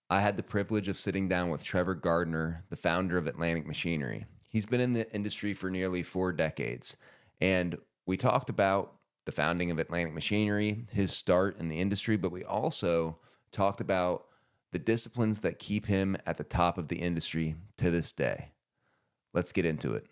I had the privilege of sitting down with Trevor Gardner, the founder of Atlantic Machinery. He's been in the industry for nearly 4 decades, and we talked about the founding of Atlantic Machinery, his start in the industry, but we also talked about the disciplines that keep him at the top of the industry to this day. Let's get into it.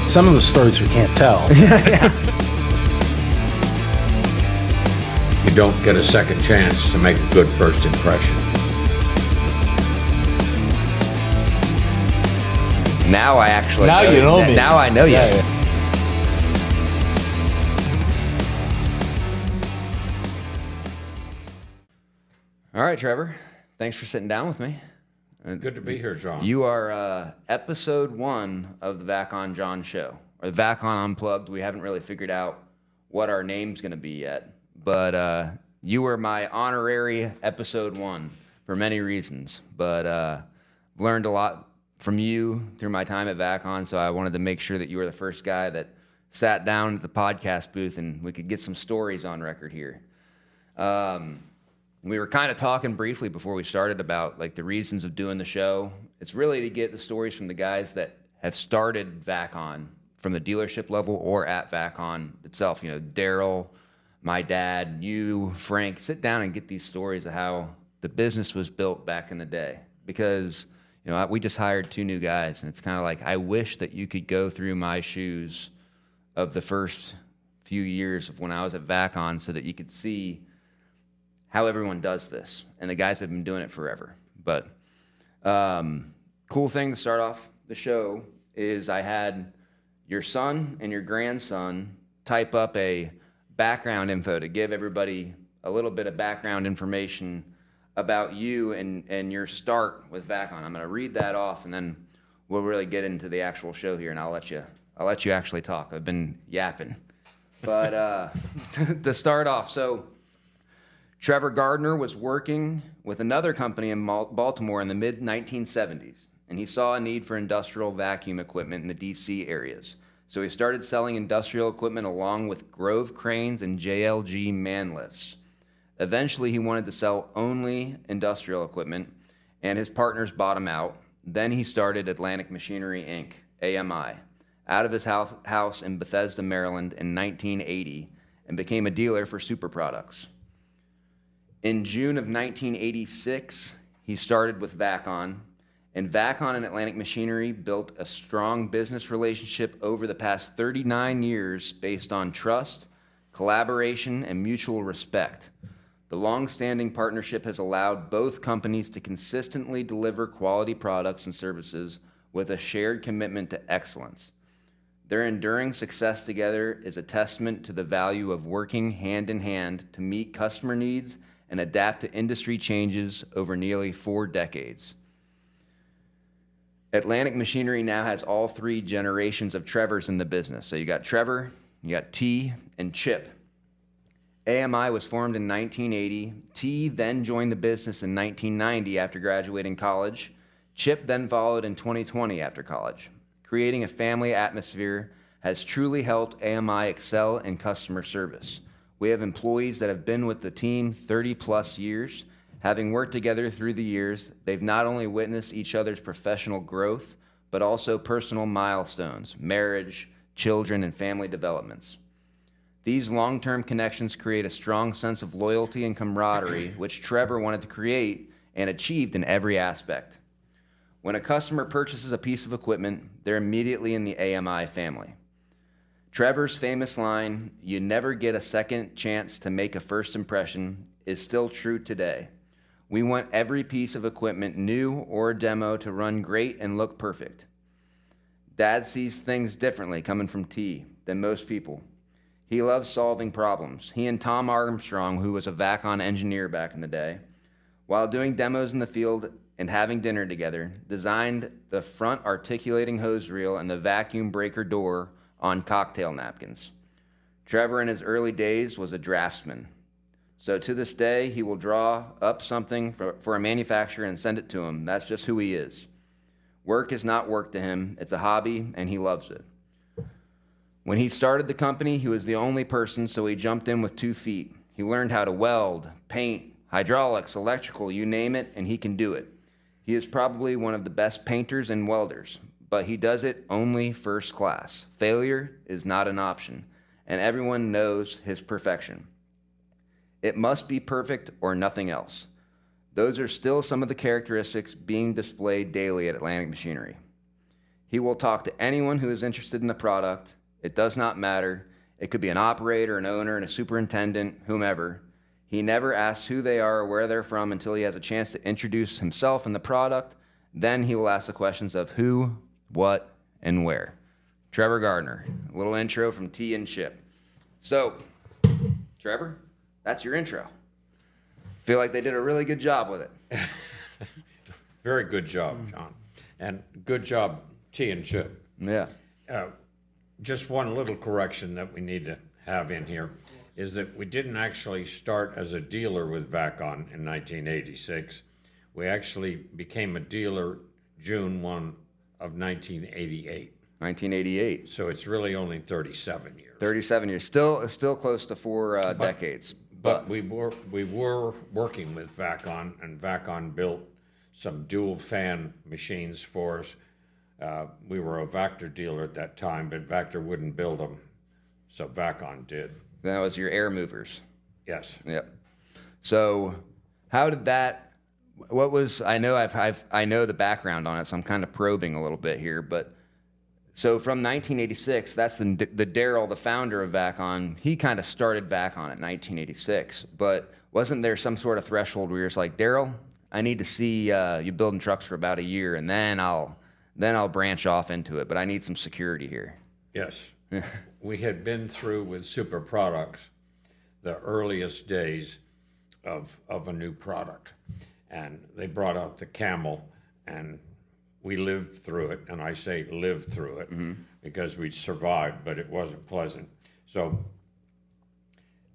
Some of the stories we can't tell. You don't get a second chance to make a good first impression. Now I actually Now you know me. Now I know you. Yeah. All right, Trevor. Thanks for sitting down with me. Good to be here, John. You are episode 1 of the VacconJohn show, or the Vac-Con Unplugged. We haven't really figured out what our name's going to be yet, but you were my honorary episode 1 for many reasons. But learned a lot from you through my time at Vac-Con, so I wanted to make sure that you were the first guy that sat down at the podcast booth and we could get some stories on record here. We were kind of talking briefly before we started about like the reasons of doing the show. It's really to get the stories from the guys that have started Vac-Con from the dealership level or at Vac-Con itself. You know, Daryl, my dad, you, Frank, sit down and get these stories of how the business was built back in the day. Because, you know, we just hired 2 new guys, and it's kind of like, I wish that you could go through my shoes of the first few years of when I was at Vac-Con so that you could see how everyone does this, and the guys have been doing it forever. But cool thing to start off the show is I had your son and your grandson type up a background info to give everybody a little bit of background information about you and your start with Vac-Con. I'm going to read that off, and then we'll really get into the actual show here, and I'll let you actually talk. I've been yapping. But to start off, so Trevor Gardner was working with another company in Baltimore in the mid-1970s, and he saw a need for industrial vacuum equipment in the D.C. areas. So he started selling industrial equipment along with Grove cranes and JLG man lifts. Eventually, he wanted to sell only industrial equipment, and his partners bought him out. Then he started Atlantic Machinery, Inc., AMI, out of his house in Bethesda, Maryland in 1980, and became a dealer for super products. In June of 1986, he started with Vac-Con, and Vac-Con and Atlantic Machinery built a strong business relationship over the past 39 years based on trust, collaboration, and mutual respect. The long-standing partnership has allowed both companies to consistently deliver quality products and services with a shared commitment to excellence. Their enduring success together is a testament to the value of working hand in hand to meet customer needs and adapt to industry changes over nearly 4 decades. Atlantic Machinery now has all 3 generations of Trevors in the business. So you got Trevor, you got T, and Chip. AMI was formed in 1980. T then joined the business in 1990 after graduating college. Chip then followed in 2020 after college. Creating a family atmosphere has truly helped AMI excel in customer service. We have employees that have been with the team 30 plus years. Having worked together through the years, they've not only witnessed each other's professional growth, but also personal milestones, marriage, children, and family developments. These long-term connections create a strong sense of loyalty and camaraderie, which Trevor wanted to create and achieved in every aspect. When a customer purchases a piece of equipment, they're immediately in the AMI family. Trevor's famous line, "You never get a second chance to make a first impression," is still true today. We want every piece of equipment, new or a demo, to run great and look perfect. Dad sees things differently coming from T than most people. He loves solving problems. He and Tom Armstrong, who was a Vac-Con engineer back in the day, while doing demos in the field and having dinner together, designed the front articulating hose reel and the vacuum breaker door on cocktail napkins. Trevor in his early days was a draftsman. So to this day, he will draw up something for a manufacturer and send it to him. That's just who he is. Work is not work to him. It's a hobby, and he loves it. When he started the company, he was the only person, so he jumped in with 2 feet. He learned how to weld, paint, hydraulics, electrical, you name it, and he can do it. He is probably one of the best painters and welders, but he does it only first class. Failure is not an option, and everyone knows his perfection. It must be perfect or nothing else. Those are still some of the characteristics being displayed daily at Atlantic Machinery. He will talk to anyone who is interested in the product. It does not matter. It could be an operator, an owner, and a superintendent, whomever. He never asks who they are or where they're from until he has a chance to introduce himself and the product. Then he will ask the questions of who, what, and where. Trevor Gardner, a little intro from T and Chip. So, Trevor, that's your intro. Feel like they did a really good job with it. Very good job, John. And good job, T and Chip. Yeah. Just one little correction that we need to have in here is that we didn't actually start as a dealer with Vac-Con in 1986. We actually became a dealer June 1 of 1988. 1988. So it's really only 37 years. 37 years. Still close to 4 decades. But we were working with Vac-Con, and Vac-Con built some dual fan machines for us. We were a Vactor dealer at that time, but Vactor wouldn't build them, so Vac-Con did. That was your air movers. Yes. Yep. So, how did that? What was? I know I know the background on it, so I'm kind of probing a little bit here. But so from 1986, that's the Daryl, the founder of Vac-Con. He kind of started Vac-Con at 1986. But wasn't there some sort of threshold where you're just like, Daryl, I need to see you building trucks for about a year, and then I'll branch off into it. But I need some security here. Yes. We had been through with Super Products the earliest days of a new product. And they brought out the Camel, and we lived through it. And I say lived through it because we survived, but it wasn't pleasant. So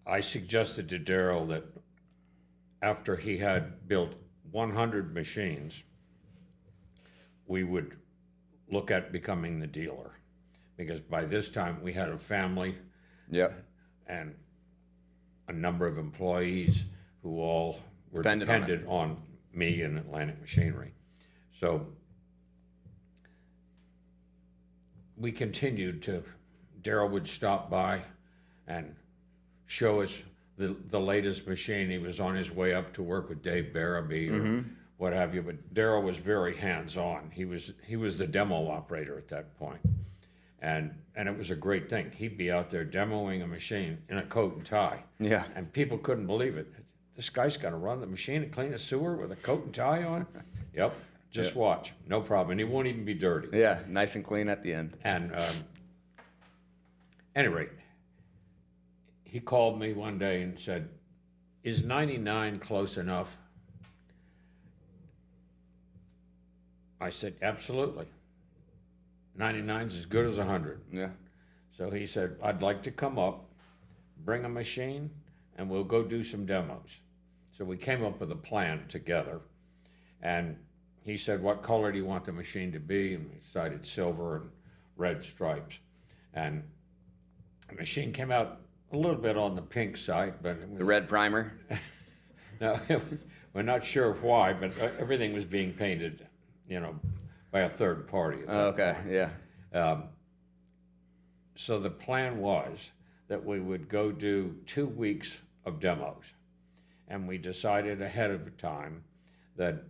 I suggested to Daryl that after he had built 100 machines, we would look at becoming the dealer. Because by this time we had a family, and a number of employees who all were dependent on me and Atlantic Machinery. So we continued to. Daryl would stop by and show us the latest machine. He was on his way up to work with Dave Barabee or what have you. But Daryl was very hands-on. He was the demo operator at that point. And it was a great thing. He'd be out there demoing a machine in a coat and tie. Yeah. And people couldn't believe it. This guy's got to run the machine and clean a sewer with a coat and tie on? Yep. Just watch. No problem. And he won't even be dirty. Yeah, nice and clean at the end. And any rate, he called me one day and said, is 99 close enough? I said, absolutely. 99's as good as 100. Yeah. So he said, I'd like to come up, bring a machine, and we'll go do some demos. So we came up with a plan together. And he said, what color do you want the machine to be? And we decided silver and red stripes. And the machine came out a little bit on the pink side, but it was... The red primer? No, we're not sure why, but everything was being painted, by a third party at that point. Yeah. So the plan was that we would go do 2 weeks of demos. And we decided ahead of time that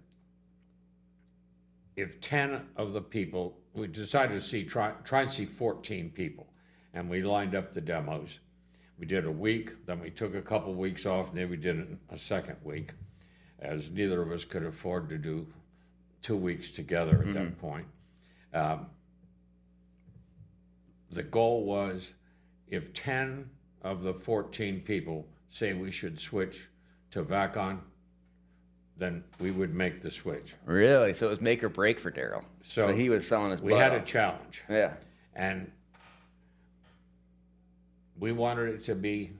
if 10 of the people, we decided to try and see 14 people. And we lined up the demos. We did a week, then we took a couple weeks off, and then we did a second week, as neither of us could afford to do 2 weeks together at that point. The goal was if 10 of the 14 people say we should switch to Vac-Con, then we would make the switch. Really? So it was make or break for Daryl. So he was selling his butt We had a off. challenge. Yeah. And we wanted it to be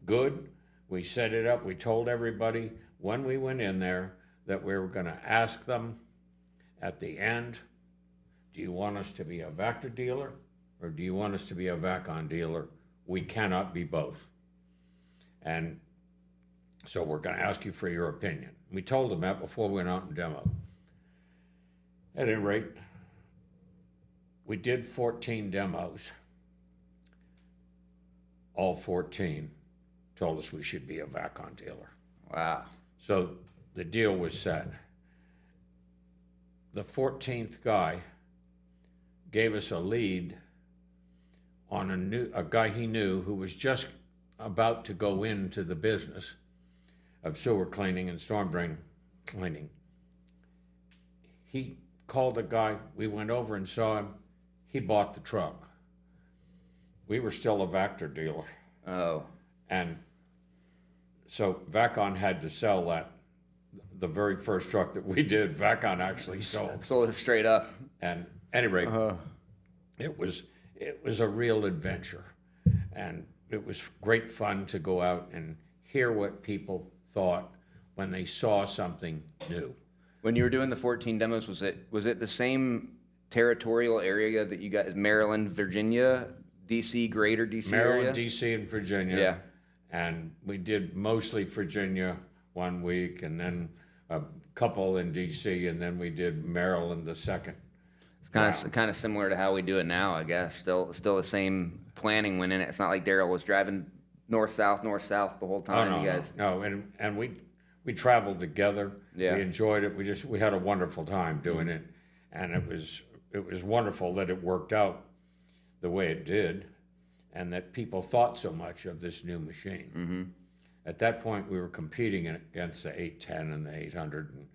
good, We set it up. We told everybody when we went in there that we were going to ask them at the end, do you want us to be a Vactor dealer or do you want us to be a Vac-Con dealer? We cannot be both. And so we're going to ask you for your opinion. We told them that before we went out and demoed. At any rate, we did 14 demos. All 14 told us we should be a Vac-Con dealer. Wow. So the deal was set. The 14th guy gave us a lead on a guy he knew who was just about to go into the business of sewer cleaning and storm drain cleaning. He called the guy, we went over and saw him, he bought the truck. We were still a Vactor dealer. Oh. And so Vac-Con had to sell that. The very first truck that we did, Vac-Con actually sold. Sold it straight up. And at any rate, it was a real adventure. And it was great fun to go out and hear what people thought when they saw something new. When you were doing the 14 demos, was it the same territorial area that you guys, Maryland, Virginia, DC, greater DC Maryland, area? DC, and Virginia. Yeah. And we did mostly Virginia one week, and then a couple in DC, and then we did Maryland the second. It's kind of similar to how we do it now, I guess. Still the same planning went in it. It's not like Daryl was driving north south the whole time. Oh, no, you guys. no, and we traveled together. Yeah. We enjoyed it. We had a wonderful time doing it, and it was wonderful that it worked out the way it did, and that people thought so much of this new machine. Mm-hmm. At that point, we were competing against the 810 and the 800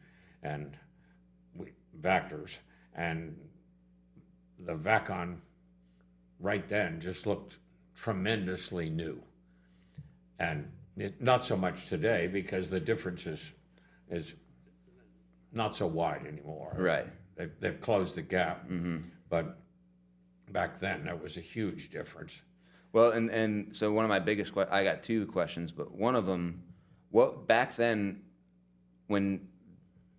and Vactors, and the Vac-Con right then just looked tremendously new. And not so much today because the difference is not so wide anymore. Right. They've closed the gap. Mm-hmm. But back then, there was a huge difference. Well, and so one of my biggest I got two questions, but one of them, what back then when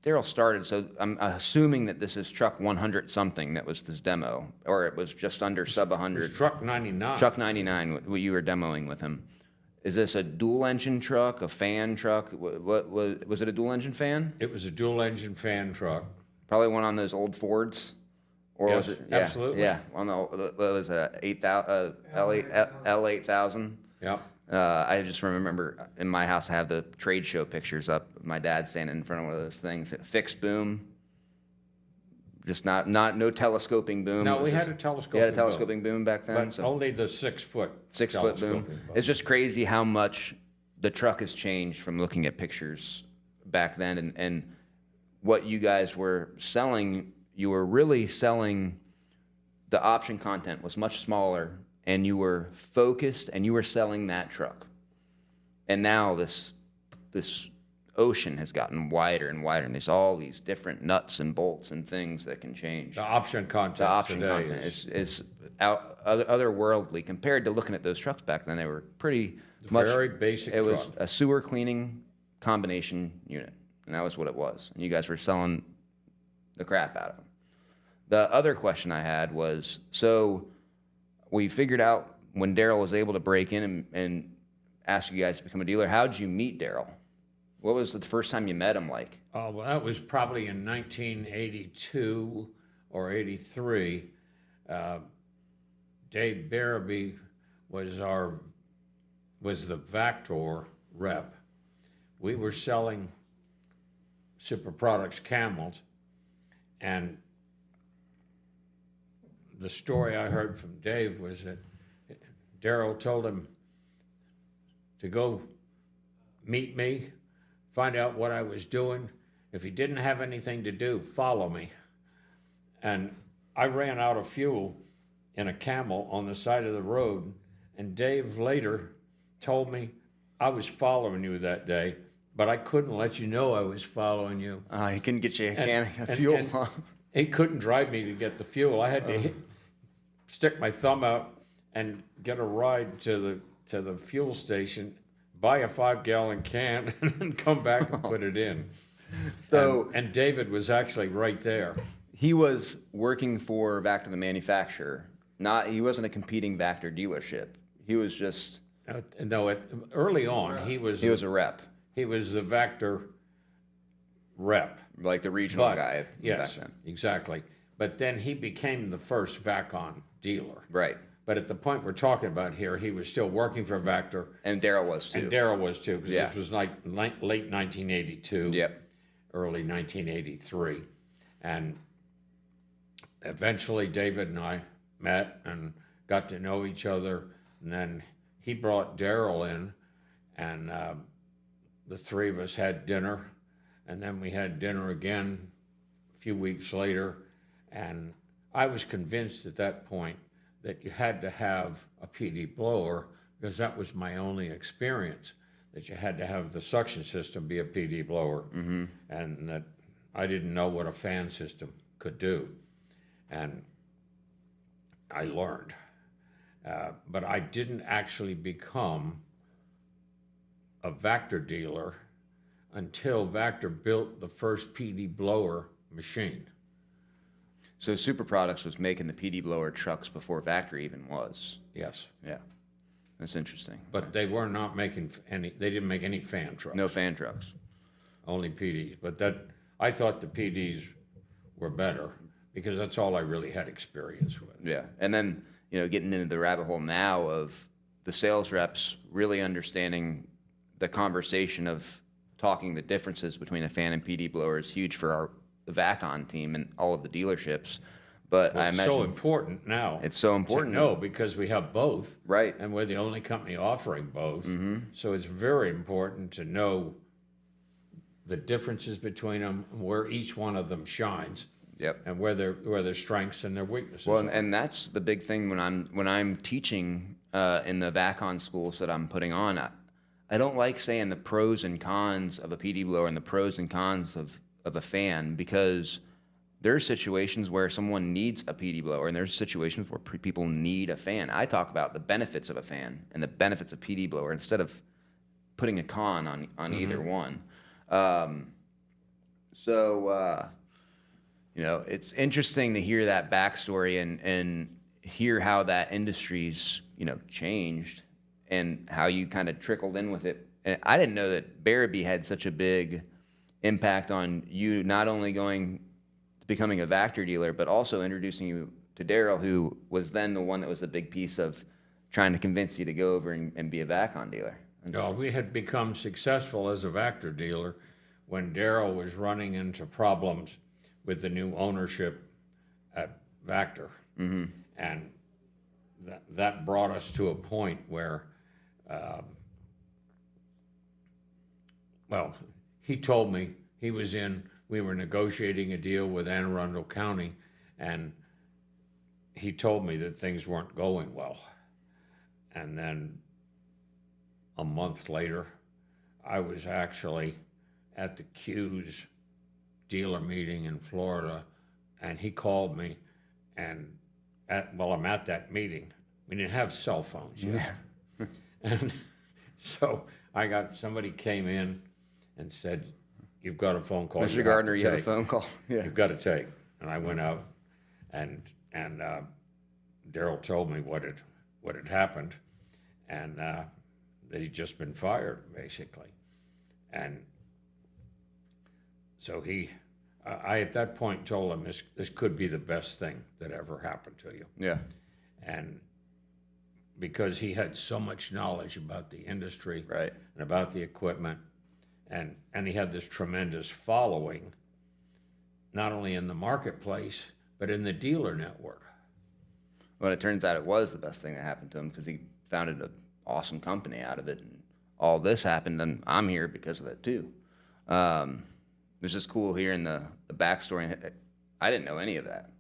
Daryl started, so I'm assuming that this is truck 100 something that was this demo, or it was just under sub 100. It was truck 99. Truck 99, what you were demoing with him. Is this a dual engine truck, a fan truck? What was it a dual engine fan? It was a dual engine fan truck. Probably one on those old Fords. Or Yes, was it? absolutely. Yeah, on the what was it, L8000. Yep. I just remember in my house I have the trade show pictures up. My dad standing in front of one of those things. Fixed boom. Just no telescoping boom. No, we had a telescoping boom. You had a telescoping boom back then? But only the 6 foot. 6 foot boom. telescoping It's just crazy how much the truck has changed from looking at pictures back then, and what you guys were selling. You were really selling, the option content was much smaller, and you were focused, and you were selling that truck. And now this ocean has gotten wider and wider, and there's all these different nuts and bolts and things that can change. The option content. The option today content is otherworldly compared to looking at those trucks back then. They were pretty much very basic. It was truck. a sewer cleaning combination unit, and that was what it was. And you guys were selling the crap out of them. The other question I had was, so we figured out when Daryl was able to break in and ask you guys to become a dealer, how'd you meet Daryl? What was the first time you met him like? Oh, well, that was probably in 1982 or 83. Dave Barabee was the Vactor rep. We were selling Super Products Camels, and the story I heard from Dave was that Daryl told him to go meet me, find out what I was doing. If he didn't have anything to do, follow me. And I ran out of fuel in a Camel on the side of the road, and Dave later told me I was following you that day, but I couldn't let you know I was following you. He couldn't get you a can of fuel. And he couldn't drive me to get the fuel. I had to stick my thumb out and get a ride to the fuel station buy a 5-gallon can and then come back and put it in. So And David was actually right there. he was working for Vactor, the manufacturer. He wasn't a competing Vactor dealership. He was just No, early on, he was a rep, the Vactor rep. like the regional But, guy yes, back then. exactly. But then he became the first Vac-Con dealer. Right. But at the point we're talking about here, he was still working for Vactor, And Daryl was too. and Darrell was too, because Yeah. this was like late 1982, Yep. early 1983. And eventually David and I met and got to know each other. And then he brought Darrell in, and the three of us had dinner. And then we had dinner again a few weeks later. And I was convinced at that point that you had to have a PD blower, because that was my only experience, that you had to have the suction system be a PD blower, and that I didn't know what a fan system could do. And I learned. But I didn't actually become a Vactor dealer until Vactor built the first PD blower machine. So Super Products was making the PD blower trucks before Vactor even was. Yes. Yeah. That's interesting. But they were not making they didn't make any fan trucks. No fan trucks. Only PDs. But I thought the PDs were better, because that's all I really had experience with. Yeah. And then, getting into the rabbit hole now of the sales reps really understanding the conversation of talking the differences between a fan and PD blower is huge for the Vac-Con team and all of the dealerships. But I It's imagine so important now. it's so important. No, because we have both. Right. And we're the only company offering both. So it's very important to know the differences between them, where each one of them shines. Yep. And where their strengths and their weaknesses Well, are. and that's the big thing when I'm teaching in the Vac-Con schools that I'm putting on. I don't like saying the pros and cons of a PD blower and the pros and cons of a fan, because there's situations where someone needs a PD blower and there's situations where people need a fan. I talk about the benefits of a fan and the benefits of PD blower instead of putting a con on either one. It's interesting to hear that backstory and hear how that industry's, changed and how you kind of trickled in with it. And I didn't know that Barabee had such a big impact on you, not only becoming a Vactor dealer, but also introducing you to Daryl, who was then the one that was the big piece of trying to convince you to go over and be a Vac-Con dealer. We had become successful as a Vactor dealer when Darrell was running into problems with the new ownership at Vactor. And that brought us to a point where, he told me we were negotiating a deal with Anne Arundel County, and he told me that things weren't going well. And then a month later, I was actually at the Q's dealer meeting in Florida, and he called me, and I'm at that meeting. We didn't have cell phones yet. Yeah. And so somebody came in and said, "You've got a phone call. Mr. Gardner, you have a phone call. Yeah. You've got to take." And I went out, and Daryl told me what had happened, and that he'd just been fired, basically. And so I at that point told him, this could be the best thing that ever happened to you. Yeah. And because he had so much knowledge about the industry, right, and about the equipment, and he had this tremendous following, not only in the marketplace, but in the dealer network. Well, it turns out it was the best thing that happened to him, because he founded an awesome company out of it, and all this happened, and I'm here because of that too. It was just cool hearing the backstory. I didn't know any of that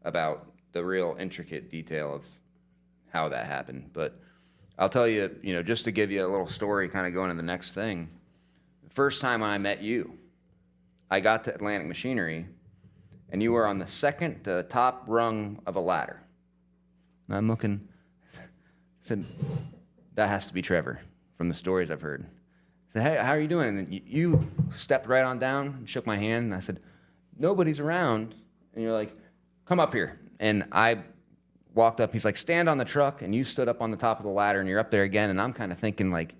about the real intricate detail of how that happened. But I'll tell you, just to give you a little story, kind of going to the next thing. The first time I met you, I got to Atlantic Machinery, and you were on the second to the top rung of a ladder. And I'm looking, I said, that has to be Trevor from the stories I've heard. I said, hey, how are you doing? And then you stepped right on down and shook my hand. And I said, nobody's around. And you're like, come up here. And I walked up. He's like, stand on the truck. And you stood up on the top of the ladder, and you're up there again. And I'm kind of thinking like,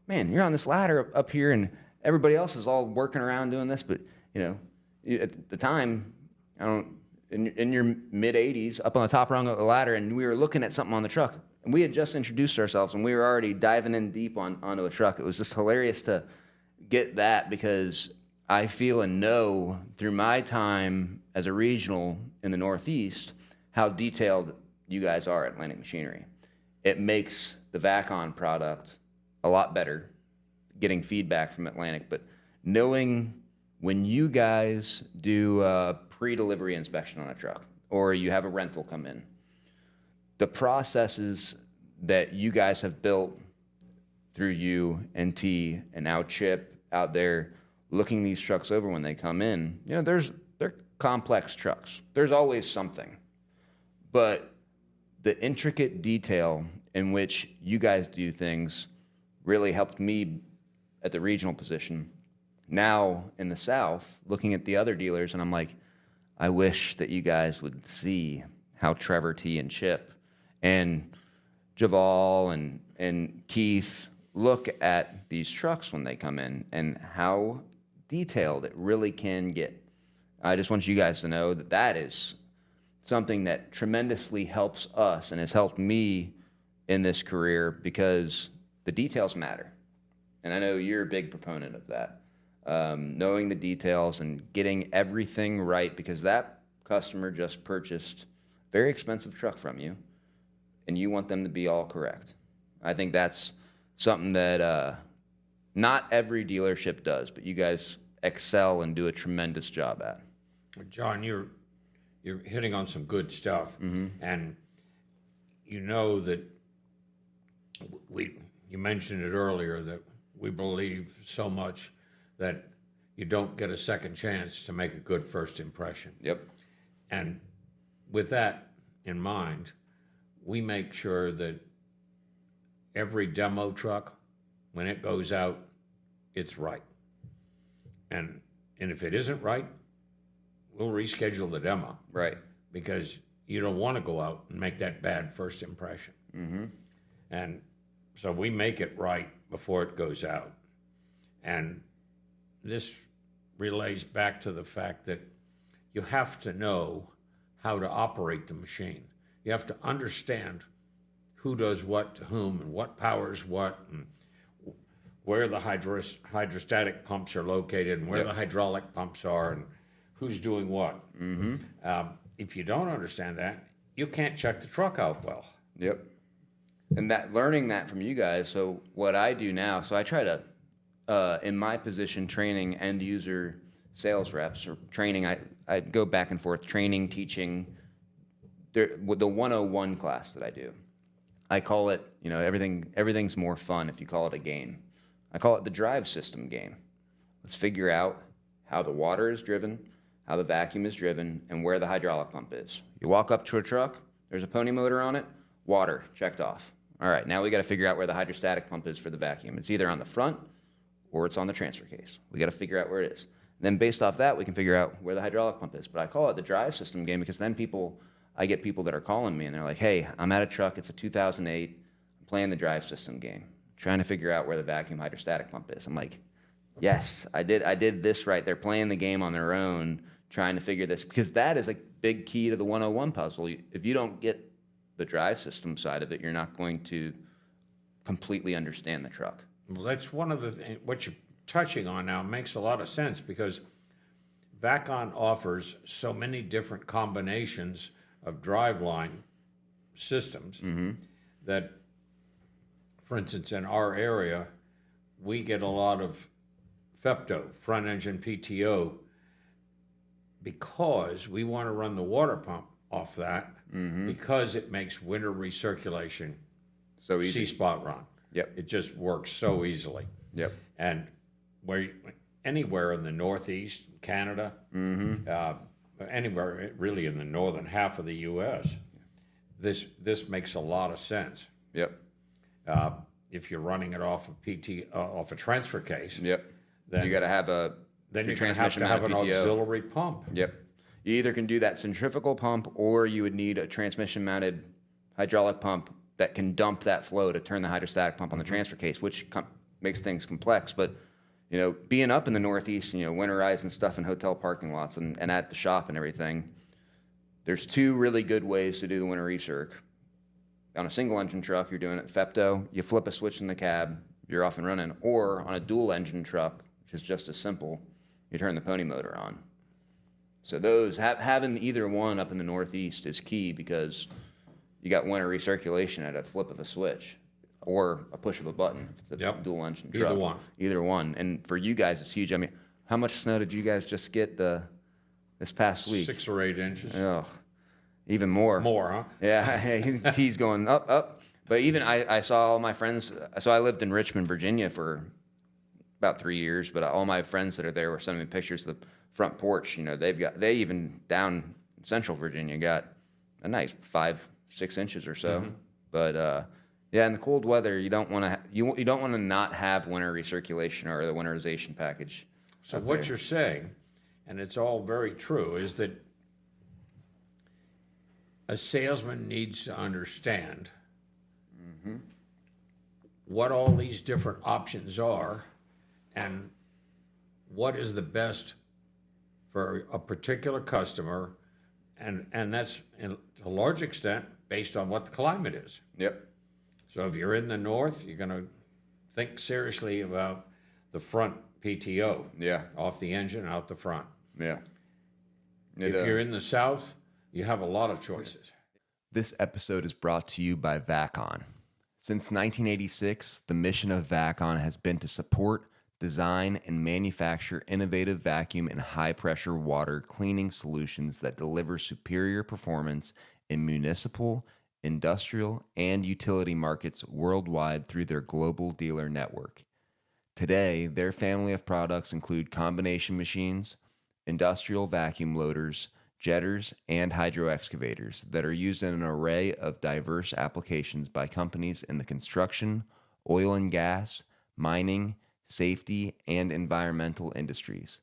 man, you're on this ladder up here, and everybody else is all working around doing this. But, at the time, in your mid-80s, up on the top rung of the ladder, and we were looking at something on the truck. And we had just introduced ourselves, and we were already diving in deep onto a truck. It was just hilarious to get that, because I feel and know through my time as a regional in the Northeast how detailed you guys are at Atlantic Machinery. It makes the Vac-Con product a lot better, getting feedback from Atlantic, but knowing when you guys do a pre-delivery inspection on a truck, or you have a rental come in, the processes that you guys have built through you and T and now Chip out there looking these trucks over when they come in, they're complex trucks. There's always something. But the intricate detail in which you guys do things really helped me at the regional position. Now in the South, looking at the other dealers, and I'm like, I wish that you guys would see how Trevor, T, and Chip and Javal and Keith look at these trucks when they come in and how detailed it really can get. I just want you guys to know that that is something that tremendously helps us and has helped me in this career, because the details matter. And I know you're a big proponent of that. Knowing the details and getting everything right, because that customer just purchased a very expensive truck from you, and you want them to be all correct. I think that's something that not every dealership does, but you guys excel and do a tremendous job at. John, you're hitting on some good stuff, and you know that you mentioned it earlier that we believe so much that you don't get a second chance to make a good first impression. Yep. And with that in mind, we make sure that every demo truck, when it goes out, it's right. And if it isn't right, we'll reschedule the demo. Right. Because you don't want to go out and make that bad first impression. And so we make it right before it goes out. And this relays back to the fact that you have to know how to operate the machine. You have to understand who does what to whom and what powers what, and where the hydrostatic pumps are located and where the hydraulic pumps are and who's doing what. If you don't understand that, you can't check the truck out well. Yep. And that, learning that from you guys, so what I do now, so I try to, in my position, training end user sales reps, or training, I go back and forth, training, teaching, with the 101 class that I do. I call it, everything's more fun if you call it a game. I call it the drive system game. Let's figure out how the water is driven, how the vacuum is driven, and where the hydraulic pump is. You walk up to a truck, there's a pony motor on it, water, checked off. All right, now we got to figure out where the hydrostatic pump is for the vacuum. It's either on the front or it's on the transfer case. We got to figure out where it is. Then based off that, we can figure out where the hydraulic pump is. But I call it the drive system game, because then I get people that are calling me and they're like, hey, I'm at a truck, it's a 2008, I'm playing the drive system game, trying to figure out where the vacuum hydrostatic pump is. I'm like, yes, I did this right. They're playing the game on their own, trying to figure this, because that is a big key to the 101 puzzle. If you don't get the drive system side of it, you're not going to completely understand the truck. Well, that's one of what you're touching on now makes a lot of sense, because Vac-Con offers so many different combinations of driveline systems that, for instance, in our area, we get a lot of FEPTO, front engine PTO, because we want to run the water pump off that, because it makes winter recirculation So easy. C-spot run. Yep. It just works so easily. Yep. And anywhere in the Northeast, Canada, anywhere really in the northern half of the U.S., this makes a lot of sense. Yep. if you're running it off off a transfer case, Yep. then You got to have a then your you're going to have transmission to have an mounted PTO. auxiliary pump. Yep. You either can do that centrifugal pump, or you would need a transmission mounted hydraulic pump that can dump that flow to turn the hydrostatic pump on the transfer case, which makes things complex. But, being up in the Northeast, winterizing stuff in hotel parking lots and at the shop and everything, there's two really good ways to do the winter recirc. On a single engine truck, you're doing it FEPTO, you flip a switch in the cab, you're off and running. Or on a dual engine truck, which is just as simple, you turn the pony motor on. So those having either one up in the Northeast is key, because you got winter recirculation at a flip of a switch or a push of a button. If it's a dual engine truck. Either one. And for you guys, it's huge. I mean, how much snow did you guys just get this past week? 6 or 8 inches. Oh, even more. More, huh? Yeah, he's going up. But even I saw all my friends. So I lived in Richmond, Virginia for about 3 years. But all my friends that are there were sending me pictures of the front porch. They even down in Central Virginia got a nice 5-6 inches or so. But in the cold weather, you don't want to you don't want to not have winter recirculation or the winterization package. So what you're saying, and it's all very true, is that a salesman needs to understand what all these different options are and what is the best for a particular customer, and that's to a large extent based on what the climate is. Yep. So if you're in the north, you're going to think seriously about the front PTO. Yeah. Off the engine, out the front. Yeah. If you're in the south, you have a lot of choices. This episode is brought to you by Vac-Con. Since 1986, the mission of Vac-Con has been to support, design, and manufacture innovative vacuum and high-pressure water cleaning solutions that deliver superior performance in municipal, industrial, and utility markets worldwide through their global dealer network. Today, their family of products include combination machines, industrial vacuum loaders, jetters, and hydro excavators that are used in an array of diverse applications by companies in the construction, oil and gas, mining, safety, and environmental industries.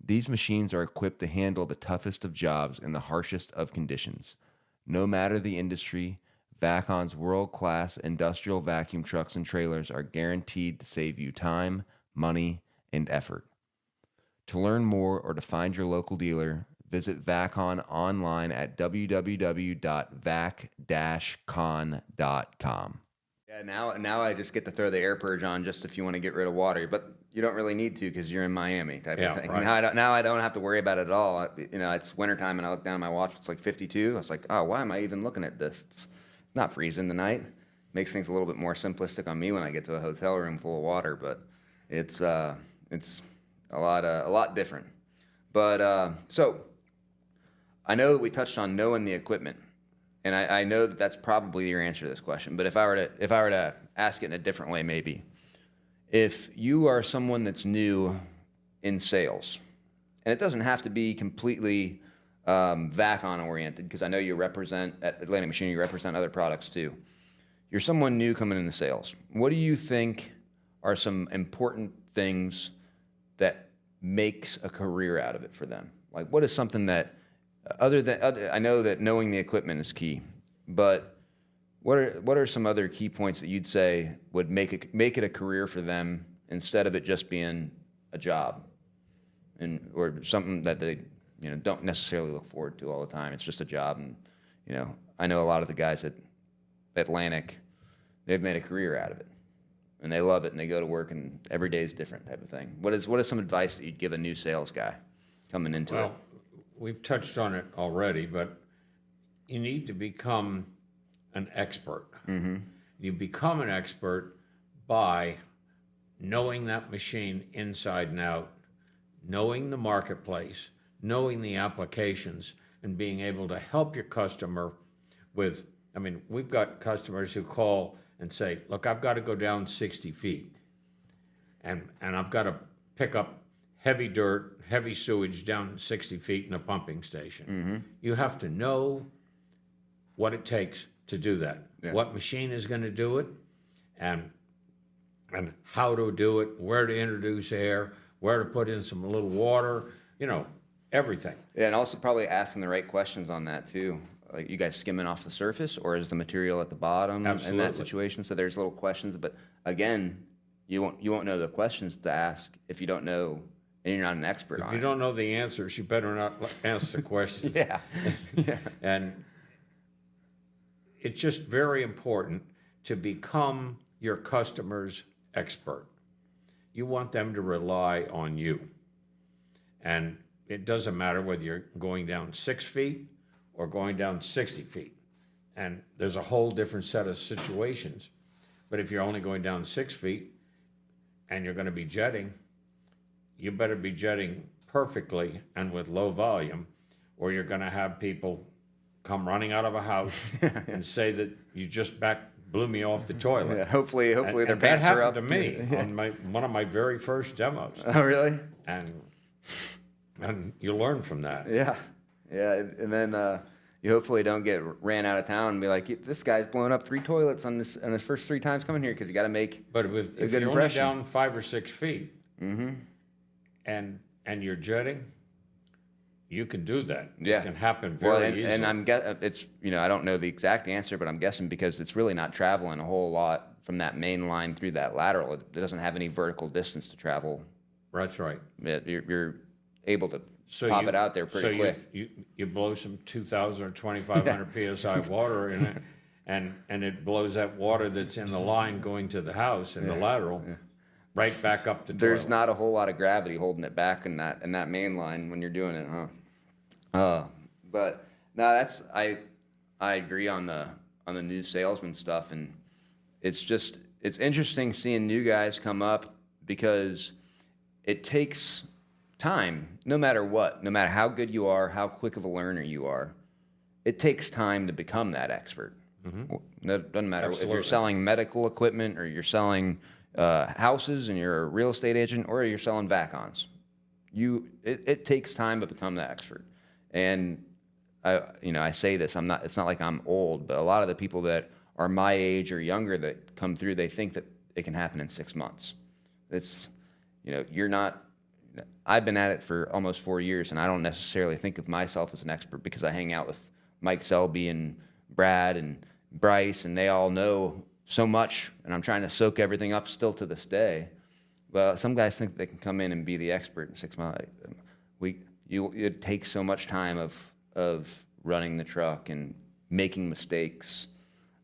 These machines are equipped to handle the toughest of jobs in the harshest of conditions. No matter the industry, Vac-Con's world-class industrial vacuum trucks and trailers are guaranteed to save you time, money, and effort. To learn more or to find your local dealer, visit Vac-Con online at www.vac-con.com. Yeah, now I just get to throw the air purge on just if you want to get rid of water, but you don't really need to because you're in Miami type of thing. Right. Now I don't have to worry about it at all. It's wintertime and I look down at my watch, it's like 52. I was like, oh, why am I even looking at this? It's not freezing tonight. Makes things a little bit more simplistic on me when I get to a hotel room full of water, but it's a lot different. But so I know that we touched on knowing the equipment. And I know that that's probably your answer to this question, but if I were to ask it in a different way, maybe, if you are someone that's new in sales, and it doesn't have to be completely Vac-Con oriented, because I know you represent at Atlantic Machinery, you represent other products too. You're someone new coming into sales. What do you think are some important things that makes a career out of it for them? Like, what is something that I know that knowing the equipment is key, but what are some other key points that you'd say would make it a career for them instead of it just being a job, or something that they don't necessarily look forward to all the time? It's just a job, and I know a lot of the guys at Atlantic, they've made a career out of it, and they love it, and they go to work, and every day is different type of thing. What is some advice that you'd give a new sales guy coming into it? We've touched on it already, but you need to become an expert. Mm-hmm. You become an expert by knowing that machine inside and out, knowing the marketplace, knowing the applications, and being able to help your customer with, we've got customers who call and say, look, I've got to go down 60 feet, and I've got to pick up heavy dirt, heavy sewage down 60 feet in a pumping station. Mm-hmm. You have to know what it takes to do that, what machine is going to do it, and and how to do it, where to introduce air, where to put in some little water, everything. Yeah, and also probably asking the right questions on that too. Like, you guys skimming off the surface, or is the material at the bottom in Absolutely. that situation? So there's little questions, but again, you won't know the questions to ask if you don't know and you're not an expert If on you it. don't know the answers, you better not ask the questions. Yeah. Yeah. And it's just very important to become your customer's expert. You want them to rely on you. And it doesn't matter whether you're going down 6 feet or going down 60 feet. And there's a whole different set of situations. But if you're only going down 6 feet and you're going to be jetting, you better be jetting perfectly and with low volume, or you're going to have people come running out of a house and say that you just blew me off the toilet. Yeah, hopefully And their that pants are up. happened to me on one of my very first demos. Oh, really? And you learn from that. Yeah. Yeah, and then you hopefully don't get ran out of town and be like, this guy's blowing up 3 toilets on his first 3 times coming here, because you got to make But a if good you're only impression. down 5 or 6 feet and you're jetting, you can do that. Yeah. It can happen Well, very and easily. I'm it's I don't know the exact answer, but I'm guessing because it's really not traveling a whole lot from that main line through that lateral. It doesn't have any vertical distance to travel. That's right. You're able to pop it out there pretty quick. You blow some 2,000 or 2,500 psi water in it, and it blows that water that's in the line going to the house in the lateral right back up the There's toilet. not a whole lot of gravity holding it back in that main line when you're doing it, huh? But no, I agree on the new salesman stuff, and it's interesting seeing new guys come up, because it takes time, no matter what, no matter how good you are, how quick of a learner you are, it takes time to become that expert. No, it doesn't matter if Absolutely. you're selling medical equipment, or you're selling houses and you're a real estate agent, or you're selling Vac-Cons. It takes time to become the expert. And I say this, it's not like I'm old, but a lot of the people that are my age or younger that come through, they think that it can happen in 6 months. You're not. I've been at it for almost 4 years, and I don't necessarily think of myself as an expert, because I hang out with Mike Selby and Brad and Bryce, and they all know so much, and I'm trying to soak everything up still to this day. But some guys think they can come in and be the expert in 6 months. It takes so much time of running the truck and making mistakes,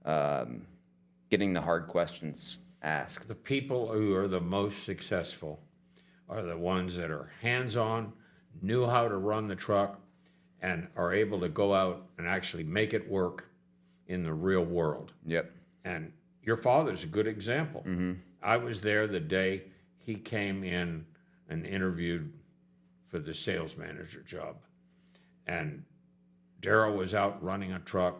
getting the hard questions asked. The people who are the most successful are the ones that are hands-on, knew how to run the truck, and are able to go out and actually make it work in the real world. Yep. And your father's a good example. I was there the day he came in and interviewed for the sales manager job. And Darrell was out running a truck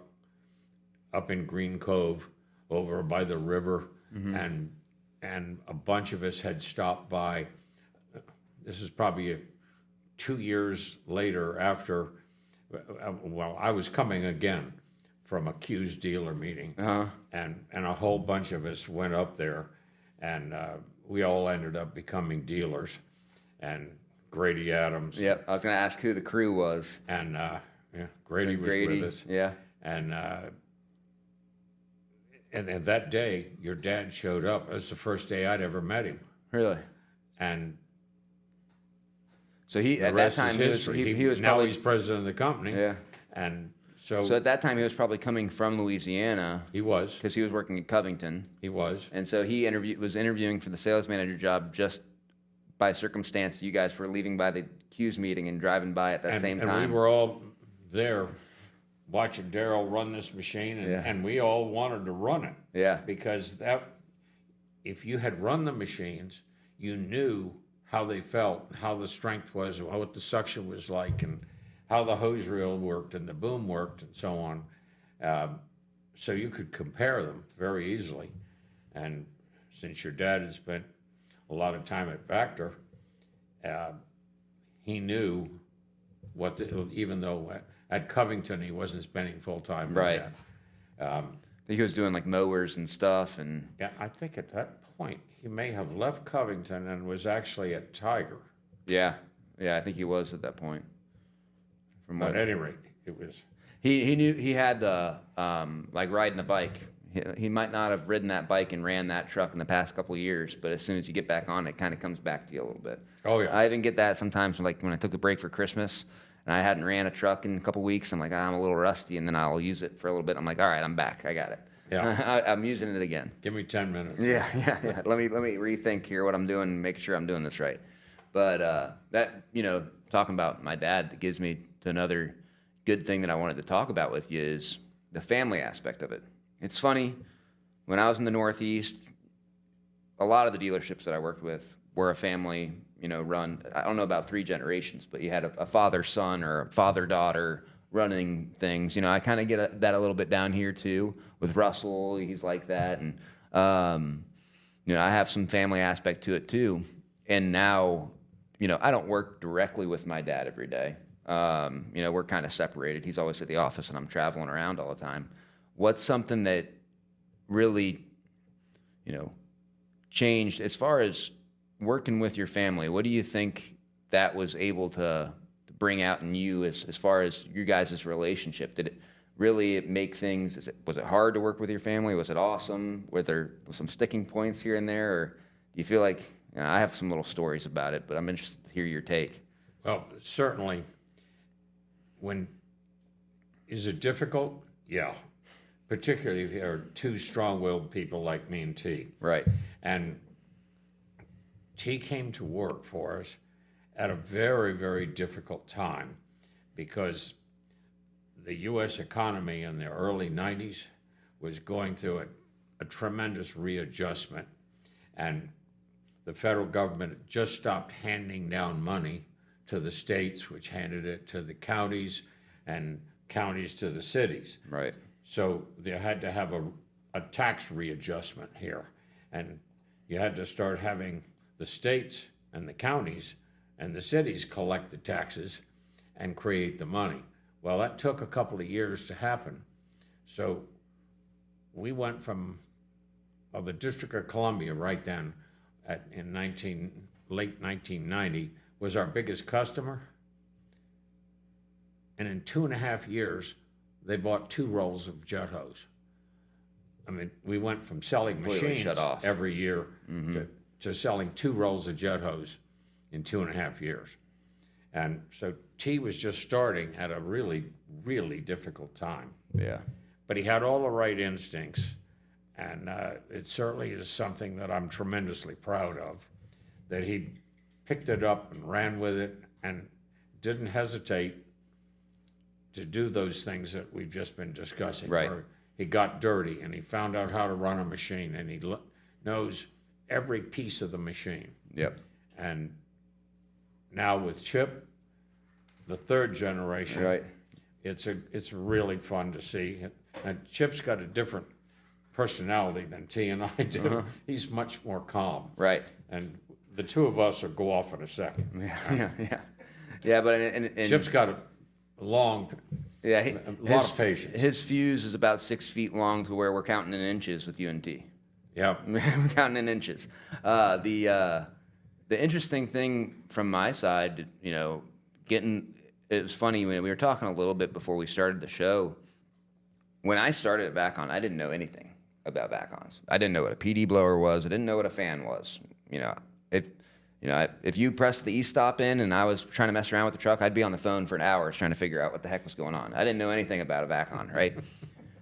up in Green Cove over by the river, and a bunch of us had stopped by. This is probably 2 years later after, I was coming again from a Q's dealer meeting, and a whole bunch of us went up there, and we all ended up becoming dealers. And Grady Adams. Yep. I was going to ask who the crew was. And Grady was with us. Yeah. And that day, your dad showed up. It was the first day I'd ever met him. Really? And So he the at that rest time is he history. was Now probably he's president of the company. Yeah. And so at that time he was probably coming from Louisiana, he was. because he was working in Covington, He was. and so he was interviewing for the sales manager job just by circumstance. You guys were leaving by the Q's meeting and driving by at that same And time. we were all there watching Darrell run this machine, and we all wanted to run it. Yeah. Because if you had run the machines, you knew how they felt, how the strength was, what the suction was like, and how the hose reel worked and the boom worked and so on. So you could compare them very easily. And since your dad had spent a lot of time at Vactor, he knew even though at Covington he wasn't spending full time. Right. think he was doing like mowers and stuff, and Yeah, I think at that point he may have left Covington and was actually at Tiger. yeah, I think he was at that point. From But what at any rate, it was. he knew, he had the like riding the bike. He might not have ridden that bike and ran that truck in the past couple of years, but as soon as you get back on, it kind of comes back to you a little bit. Oh, yeah. I even get that sometimes, like when I took a break for Christmas and I hadn't ran a truck in a couple of weeks. I'm like, I'm a little rusty, and then I'll use it for a little bit. I'm like, all right, I'm back. I got it. Yeah. I'm using it again. Give me 10 minutes. Yeah. Let me rethink here what I'm doing and make sure I'm doing this right. But that, talking about my dad, that gives me to another good thing that I wanted to talk about with you is the family aspect of it. It's funny, when I was in the Northeast, a lot of the dealerships that I worked with were a family, run. I don't know about 3 generations, but you had a father-son or a father-daughter running things. I kind of get that a little bit down here too with Russell. He's like that, and I have some family aspect to it too. And now, I don't work directly with my dad every day. We're kind of separated. He's always at the office, and I'm traveling around all the time. What's something that really, changed as far as working with your family? What do you think that was able to bring out in you as far as you guys' relationship? Did it really make things, was it hard to work with your family? Was it awesome? Were there some sticking points here and there? Or do you feel like, I have some little stories about it, but I'm interested to hear your take. Well, certainly, is it difficult? Yeah. Particularly if you're 2 strong-willed people like me and T. Right. And T came to work for us at a very, very difficult time because the U.S. economy in the early 90s was going through a tremendous readjustment. And the federal government had just stopped handing down money to the states, which handed it to the counties, and counties to the cities. Right. So they had to have a tax readjustment here. And you had to start having the states and the counties and the cities collect the taxes and create the money. Well, that took a couple of years to happen. So we went from the District of Columbia right then in late 1990 was our biggest customer. And in 2.5 years, they bought 2 rolls of jet hose. I mean, we went from selling Completely machines shut off. every year to selling 2 rolls of jet hose in 2.5 years. And so T was just starting at a really, really difficult time. Yeah. But he had all the right instincts. And it certainly is something that I'm tremendously proud of, that he picked it up and ran with it and didn't hesitate to do those things that we've just been discussing. Right. Where he got dirty and he found out how to run a machine and he knows every piece of the machine. Yep. And now with Chip, the 3rd generation, Right. it's really fun to see. And Chip's got a different personality than T and I do. He's much more calm. Right. And the 2 of us will go off in a second. Yeah, but and Chip's got a lot of patience. His fuse is about 6 feet long to where we're counting in inches with UNT. Yeah. We're counting in inches. The interesting thing from my side, it was funny when we were talking a little bit before we started the show. When I started at Vac-Con, I didn't know anything about Vac-Cons. I didn't know what a PD blower was. I didn't know what a fan was. If you pressed the e-stop in and I was trying to mess around with the truck, I'd be on the phone for hours trying to figure out what the heck was going on. I didn't know anything about a Vac-Con, right?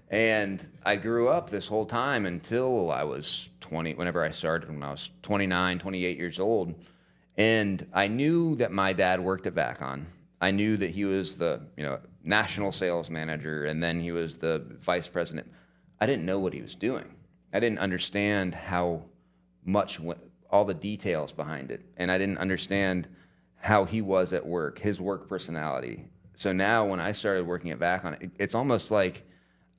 And I grew up this whole time until I was 20, whenever I started, when I was 29, 28 years old. And I knew that my dad worked at Vac-Con. I knew that he was the, national sales manager, and then he was the vice president. I didn't know what he was doing. I didn't understand how much, all the details behind it. And I didn't understand how he was at work, his work personality. So now when I started working at Vac-Con, it's almost like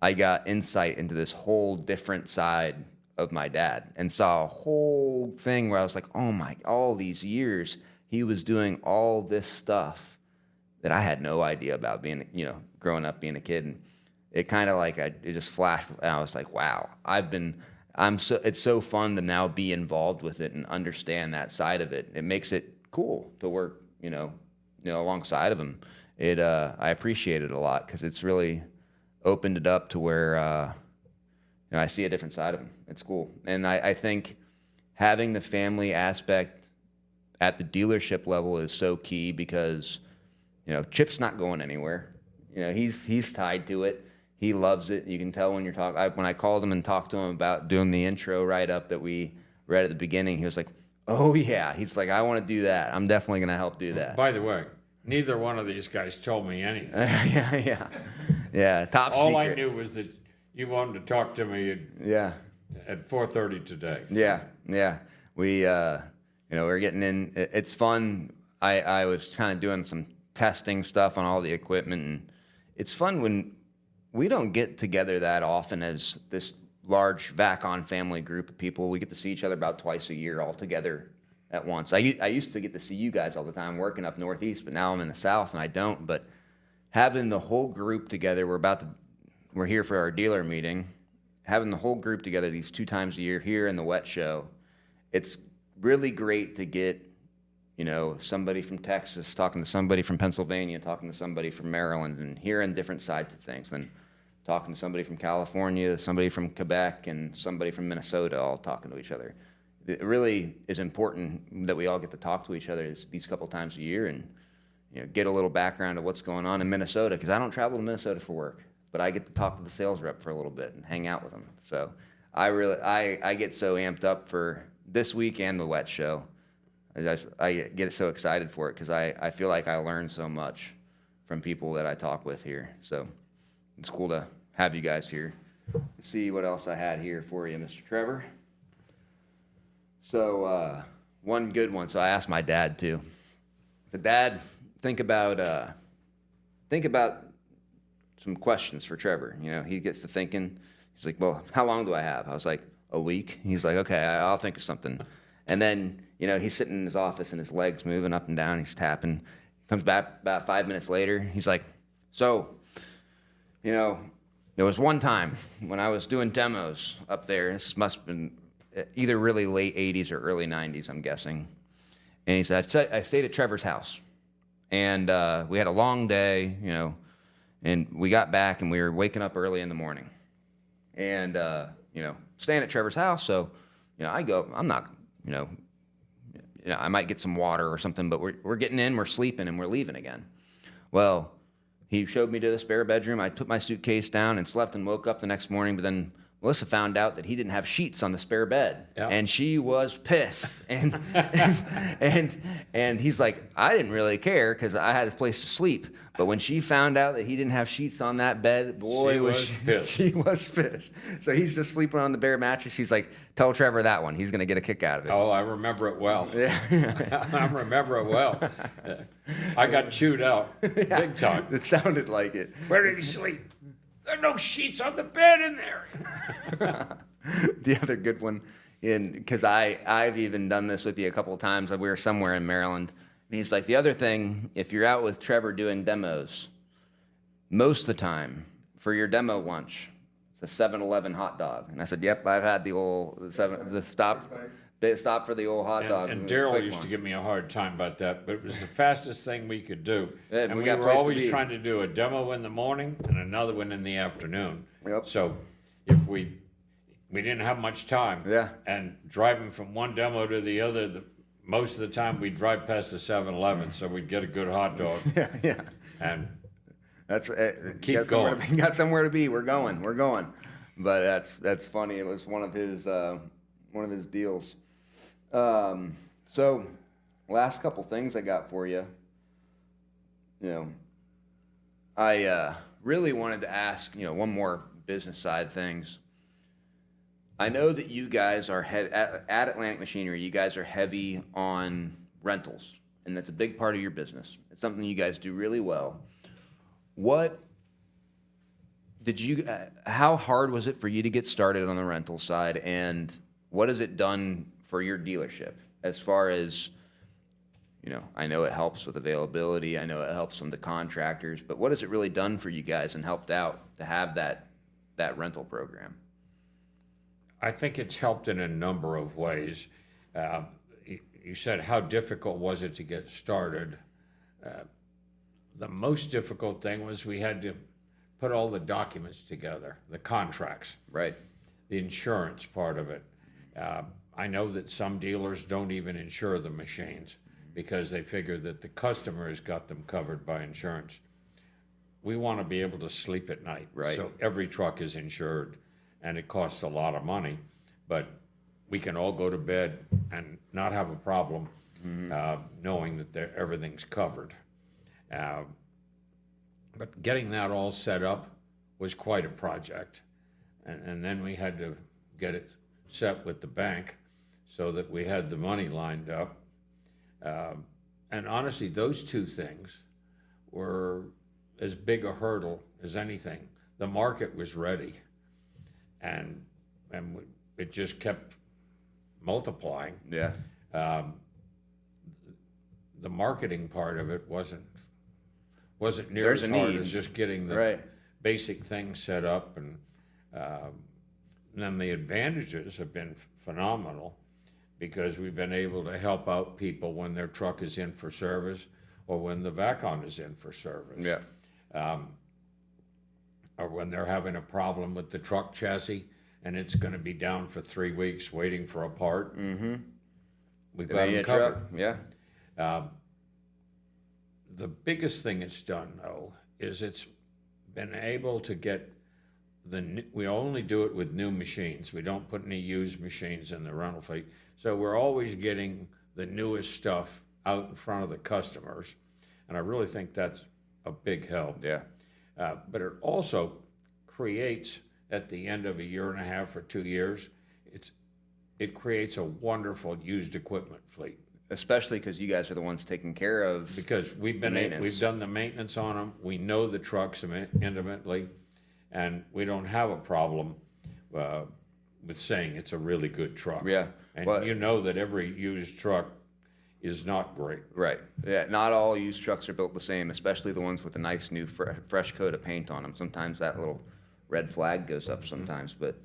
I got insight into this whole different side of my dad and saw a whole thing where I was like, oh my, all these years, he was doing all this stuff that I had no idea about being, growing up, being a kid. And it kind of like it just flashed, and I was like, wow, it's so fun to now be involved with it and understand that side of it. It makes it cool to work, alongside of him. I appreciate it a lot because it's really opened it up to where I see a different side of him. It's cool, and I think having the family aspect at the dealership level is so key because Chip's not going anywhere. He's tied to it. He loves it. You can tell when you're talking. When I called him and talked to him about doing the intro write-up that we read at the beginning, he was like, "Oh yeah." He's like, "I want to do that. I'm definitely going to help do that." By the way, neither one of these guys told me anything. Yeah. Top secret. All I knew was that you wanted to talk to me at 4:30 today. Yeah. We, we're getting in. It's fun. I was kind of doing some testing stuff on all the equipment, and it's fun when we don't get together that often as this large Vac-Con family group of people. We get to see each other about twice a year all together at once. I used to get to see you guys all the time working up northeast, but now I'm in the south and I don't. But having the whole group together, we're here for our dealer meeting. Having the whole group together these 2 times a year here in the wet show, it's really great to get somebody from Texas talking to somebody from Pennsylvania, talking to somebody from Maryland, and hearing different sides of things. Then talking to somebody from California, somebody from Quebec, and somebody from Minnesota, all talking to each other. It really is important that we all get to talk to each other these couple times a year and get a little background of what's going on in Minnesota, because I don't travel to Minnesota for work, but I get to talk to the sales rep for a little bit and hang out with them. So I get so amped up for this week and the wet show. I get so excited for it because I feel like I learn so much from people that I talk with here. So it's cool to have you guys here. Let's see what else I had here for you, Mr. Trevor. So one good one. So I asked my dad too. I said, "Dad, think about some questions for Trevor." He gets to thinking. He's like, "Well, how long do I have?" I was like, "A week." He's like, "Okay, I'll think of something." And then he's sitting in his office and his legs moving up and down. He's tapping. Comes back about 5 minutes later. He's like, "So, there was one time when I was doing demos up there. This must have been either really late 80s or early 90s, I'm guessing." And he said, "I stayed at Trevor's house. And we had a long day, and we got back and we were waking up early in the morning. And, staying at Trevor's house. So, I go, I'm not, I might get some water or something, but we're getting in, we're sleeping, and we're leaving again. Well, he showed me to the spare bedroom. I put my suitcase down and slept and woke up the next morning, but then Melissa found out that he didn't have sheets on the spare bed, and she was pissed. And he's like, "I didn't really care because I had a place to sleep. But when she found out that he didn't have sheets on that bed, boy, she was pissed." So he's just sleeping on the bare mattress. He's like, "Tell Trevor that one. He's going to get a kick out of it." Oh, I remember it well. Yeah. I remember it well. I got chewed out big time. It sounded like it. "Where did he sleep? There are no sheets on the bed in there." The other good one, because I've even done this with you a couple of times. We were somewhere in Maryland, and he's like, "The other thing, if you're out with Trevor doing demos, most of the time for your demo lunch, it's a 7-Eleven hot dog." And I said, "Yep, I've had the stop for the old hot dog." And Daryl used to give me a hard time about that, but it was the fastest thing we could do. Yeah, and we we got were place to always be. trying to do a demo in the morning and another one in the afternoon. Yep. So if we didn't have much time, Yeah. and driving from one demo to the other, most of the time we'd drive past the 7-Eleven, so we'd get a good hot dog. Yeah. And That's Keep got somewhere to be. We're going. But that's funny. It was one of his deals. So last couple things I got for you. I really wanted to ask, one more business side things. I know that you guys are at Atlantic Machinery. You guys are heavy on rentals, and that's a big part of your business. It's something you guys do really well. How hard was it for you to get started on the rental side, and what has it done for your dealership as far as, You know, I know it helps with availability. I know it helps from the contractors, but what has it really done for you guys and helped out to have that rental program? I think it's helped in a number of ways. You said, how difficult was it to get started? The most difficult thing was we had to put all the documents together, the contracts, Right. the insurance part of it. I know that some dealers don't even insure the machines because they figure that the customer has got them covered by insurance. We want to be able to sleep at night. Right. So every truck is insured, and it costs a lot of money, but we can all go to bed and not have a problem knowing that everything's covered. But getting that all set up was quite a project. And then we had to get it set with the bank so that we had the money lined up. And honestly, those two things were as big a hurdle as anything. The market was ready, and it just kept multiplying. Yeah. The marketing part of it wasn't near There's as a hard need. as just getting the Right. basic things set up, and then the advantages have been phenomenal because we've been able to help out people when their truck is in for service or when the Vac-Con is in for service. Yeah. Or when they're having a problem with the truck chassis and it's going to be down for 3 weeks waiting for a part. We've got them covered. Yeah. The biggest thing it's done, though, is it's been able to get we only do it with new machines. We don't put any used machines in the rental fleet. So we're always getting the newest stuff out in front of the customers. And I really think that's a big help. Yeah. But it also creates, at the end of a year and a half or 2 years, it creates a wonderful used equipment fleet. Especially because you guys are the ones taking care of. Because we've done the maintenance on them. We know the trucks intimately, and we don't have a problem with saying it's a really good truck. Yeah. And Well, you know that every used truck is not great. Right. Yeah. Not all used trucks are built the same, especially the ones with a nice new fresh coat of paint on them. Sometimes that little red flag goes up sometimes, but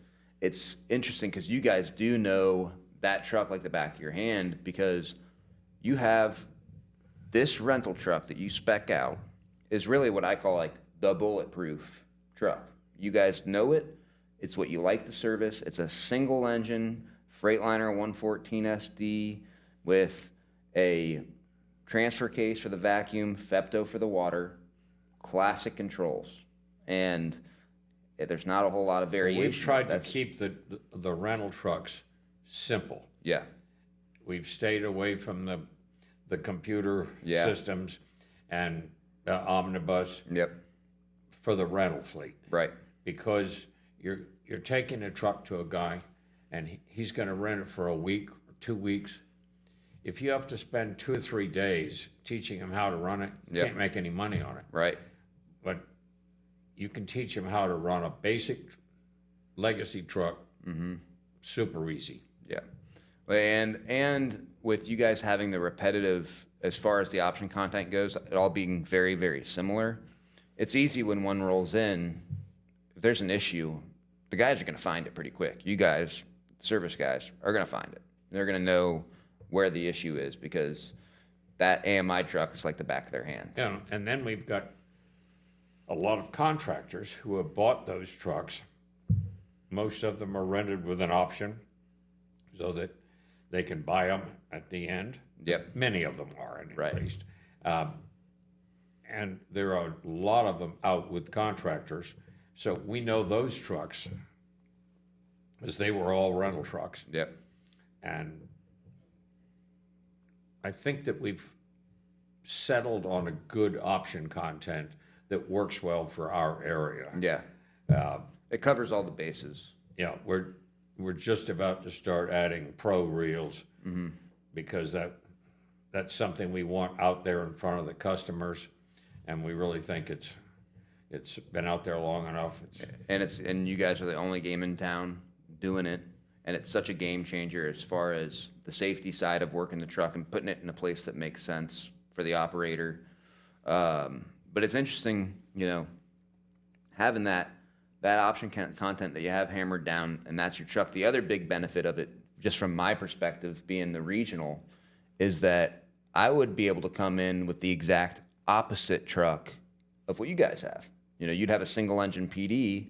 it's interesting because you guys do know that truck like the back of your hand because you have this rental truck that you spec out is really what I call like the bulletproof truck. You guys know it. It's what you like to service. It's a single engine Freightliner 114 SD with a transfer case for the vacuum, Fepto for the water, classic controls. And there's not a whole lot of variation. We've tried to keep the rental trucks simple. Yeah. We've stayed away from the computer Yeah. systems and omnibus Yep. for the rental fleet. Right. Because you're taking a truck to a guy and he's going to rent it for a week or 2 weeks. If you have to spend 2 or 3 days teaching him how to run it, you Yep. can't make any money on it. Right. But you can teach him how to run a basic legacy truck super easy. Yeah. And with you guys having the repetitive, as far as the option content goes, it all being very, very similar, it's easy when one rolls in. If there's an issue, the guys are going to find it pretty quick. You guys, service guys, are going to find it. They're going to know where the issue is because that AMI truck is like the back of their hand. Yeah, and then we've got a lot of contractors who have bought those trucks. Most of them are rented with an option so that they can buy them at the end. Yep. Many of them are, Right. at least. And there are a lot of them out with contractors. So we know those trucks as they were all rental trucks. Yep. And I think that we've settled on a good option content that works well for our area. Yeah. It covers all the bases. Yeah, we're just about to start adding pro reels because that's something we want out there in front of the customers, and we really think it's been out there long enough. And you guys are the only game in town doing it. and it's such a game changer as far as the safety side of working the truck and putting it in a place that makes sense for the operator. But it's interesting, having that option content that you have hammered down, and that's your truck. The other big benefit of it, just from my perspective, being the regional, is that I would be able to come in with the exact opposite truck of what you guys have. You'd have a single engine PD,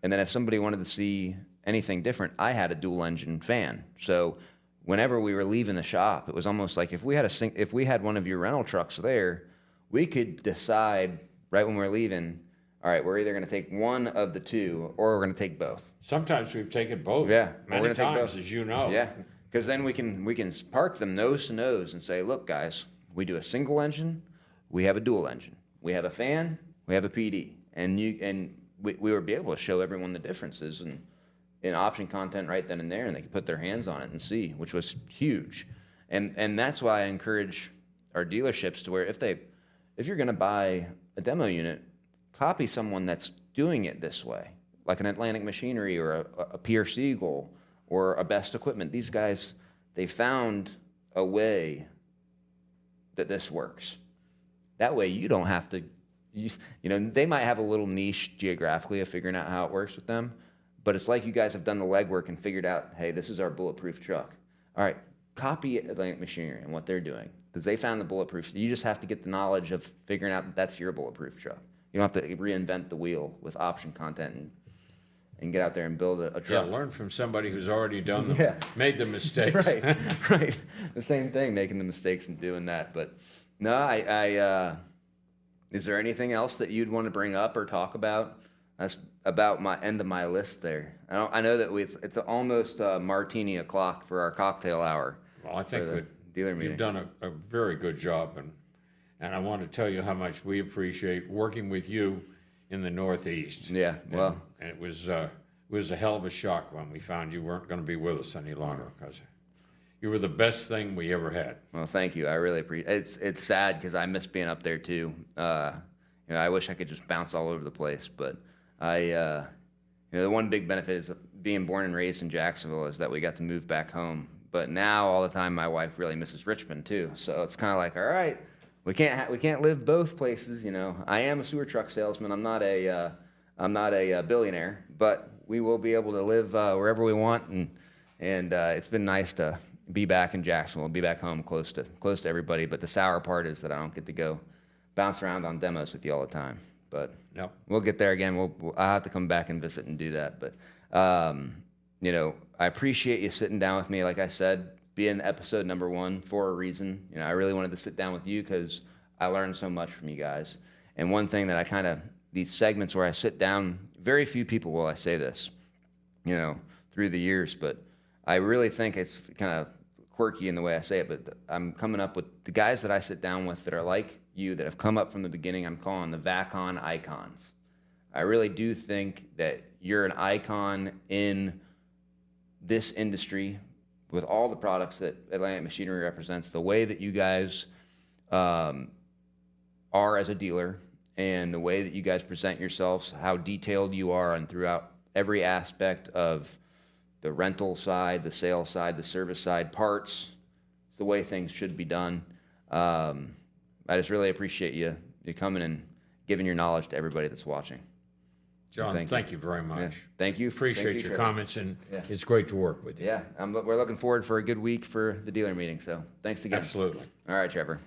and then if somebody wanted to see anything different, I had a dual engine fan. So whenever we were leaving the shop, it was almost like if we had one of your rental trucks there, we could decide right when we're leaving, all right, we're either going to take one of the two or we're going to take both. Sometimes we've taken both. Yeah, many we're gonna take times, both. as you know. Yeah, because then we can park them nose to nose and say, look, guys, we do a single engine, we have a dual engine, we have a fan, we have a PD, and we would be able to show everyone the differences and in option content right then and there, and they could put their hands on it and see, which was huge. And that's why I encourage our dealerships to where if you're going to buy a demo unit, copy someone that's doing it this way, like an Atlantic Machinery or a Pierce Eagle or a Best Equipment. These guys, they found a way that this works. That way you don't have to, they might have a little niche geographically of figuring out how it works with them, but it's like you guys have done the legwork and figured out, hey, this is our bulletproof truck. All right, copy Atlantic Machinery and what they're doing, because they found the bulletproof. You just have to get the knowledge of figuring out that's your bulletproof truck. You don't have to reinvent the wheel with option content and get out there and build a truck. Yeah, learn from somebody who's already done them, Yeah. made the mistakes. Right. The same thing, making the mistakes and doing that. But no, is there anything else that you'd want to bring up or talk about? That's about my end of my list there. I know that it's almost martini o'clock for our cocktail hour. Well, I think the dealer meeting. you've done a very good job, and I want to tell you how much we appreciate working with you in the Northeast. Yeah, well. And it was a hell of a shock when we found you weren't going to be with us any longer, because you were the best thing we ever had. Well, thank you. I really appreciate it. It's sad because I miss being up there too. I wish I could just bounce all over the place, but the one big benefit is being born and raised in Jacksonville is that we got to move back home. But now all the time, my wife really misses Richmond too. So it's kind of like, all right, we can't live both places. I am a sewer truck salesman. I'm not a billionaire, but we will be able to live wherever we want. And it's been nice to be back in Jacksonville, be back home close to everybody. But the sour part is that I don't get to go bounce around on demos with you all the time. But Yep. We'll get there again. I'll have to come back and visit and do that. But I appreciate you sitting down with me. Like I said, being episode number 1 for a reason. I really wanted to sit down with you because I learned so much from you guys. And one thing that these segments where I sit down, very few people will I say this, through the years, but I really think it's kind of quirky in the way I say it, but I'm coming up with the guys that I sit down with that are like you, that have come up from the beginning. I'm calling the Vac-Con icons. I really do think that you're an icon in this industry with all the products that Atlantic Machinery represents, the way that you guys are as a dealer and the way that you guys present yourselves, how detailed you are and throughout every aspect of the rental side, the sales side, the service side, parts. It's the way things should be done. I just really appreciate you coming and giving your knowledge to everybody that's watching. John, thank you very much. Yeah. Thank you. Appreciate your Trevor. comments, and it's great to work with you. Yeah, we're looking forward for a good week for the dealer meeting. So thanks again. Absolutely. All right, Trevor.